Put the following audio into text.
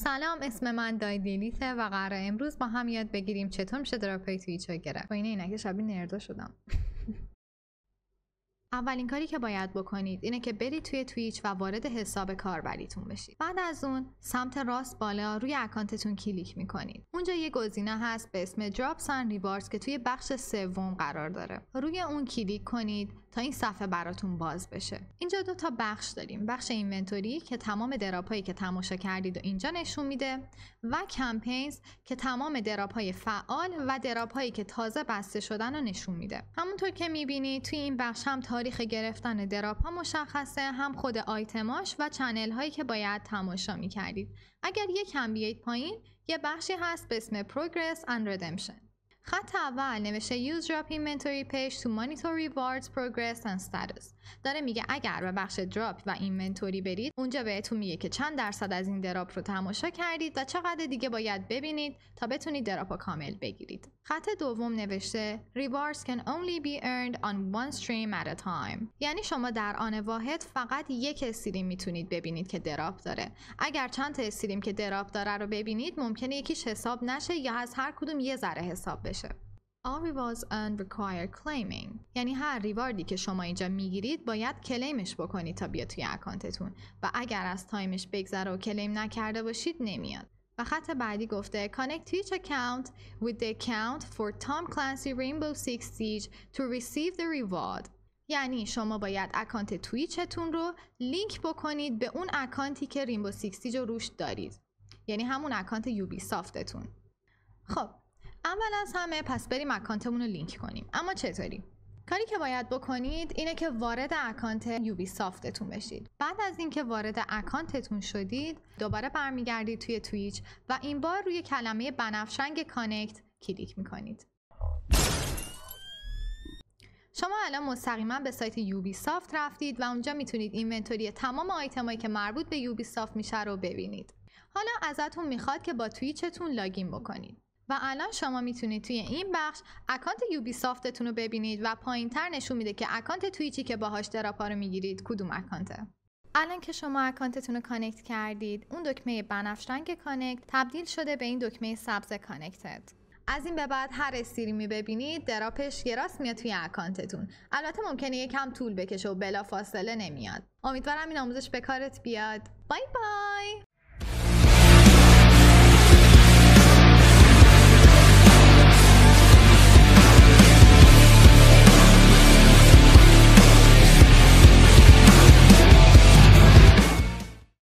سلام، اسم من دایدیلیته و قراره امروز با هم یاد بگیریم چطور میشه دراپای توییچ رو گرفت. با اینه که شبیه نردا شدم. اولین کاری که باید بکنید اینه که برید توی توییچ و وارد حساب کاربریتون بشید. بعد از اون سمت راست بالا روی اکانتتون کلیک میکنید. اونجا یه گزینه هست به اسم Drops and Rewards که توی بخش سوم قرار داره. روی اون کلیک کنید تا این صفحه براتون باز بشه. اینجا دو تا بخش داریم. بخش اینونتوری که تمام دراپایی که تماشا کردید و اینجا نشون میده و کمپینز که تمام دراپای فعال و دراپایی که تازه بسته شدن رو نشون میده. همونطور که میبینید توی این بخش هم تاریخ گرفتن دراپ ها مشخصه، هم خود آیتماش و چنل هایی که باید تماشا میکردید. اگر یکم بیایید پایین یه بخشی هست به اسم Progress and Redemption. خط اول نوشته Use Drop Inventory Page to Monitor Rewards, Progress and Status. داره میگه اگر به بخش دراپ و اینونتوری برید اونجا بهتون میگه که چند درصد از این دراپ رو تماشا کردید و چقدر دیگه باید ببینید تا بتونید دراپ رو کامل بگیرید. خط دوم نوشته Rewards can only be earned on one stream at a time. یعنی شما در آن واحد فقط یک استریم میتونید ببینید که دراپ داره. اگر چند تا استریم که دراپ داره رو ببینید ممکنه یکیش حساب نشه یا از هر کدوم یه ذره حساب بشه. All rewards earned require claiming. یعنی هر ریواردی که شما اینجا میگیرید باید کلیمش بکنید تا بیاد توی اکانتتون و اگر از تایمش بگذره و کلیم نکرده باشید نمیاد. و خط بعدی گفته Connect Twitch account with the account for Tom Clancy Rainbow Six Siege to receive the reward. یعنی شما باید اکانت توییچتون رو لینک بکنید به اون اکانتی که رینبو سیکس سیج رو روش دارید. یعنی همون اکانت یوبی سافتتون. خب اول از همه پس بریم اکانتمون رو لینک کنیم. اما چطوری؟ کاری که باید بکنید اینه که وارد اکانت یوبی سافتتون بشید. بعد از اینکه وارد اکانتتون شدید دوباره برمیگردید توی توییچ و این بار روی کلمه بنفشنگ کانکت کلیک میکنید. شما الان مستقیما به سایت یوبی سافت رفتید و اونجا میتونید اینونتوری تمام آیتمایی که مربوط به یوبی سافت میشه رو ببینید. حالا ازتون میخواد که با توییچتون لاگین بکنید. و الان شما میتونید توی این بخش اکانت یوبی سافتتون رو ببینید و پایینتر نشون میده که اکانت توییچی که باهاش دراپا رو میگیرید کدوم اکانته. الان که شما اکانتتون رو کانکت کردید اون دکمه بنفش رنگ کانکت تبدیل شده به این دکمه سبز کانکتد. از این به بعد هر استریمی ببینید دراپش یه راست میاد توی اکانتتون. البته ممکنه یکم طول بکشه و بلا فاصله نمیاد. امیدوارم این آموزش به کارت بیاد. بای بای.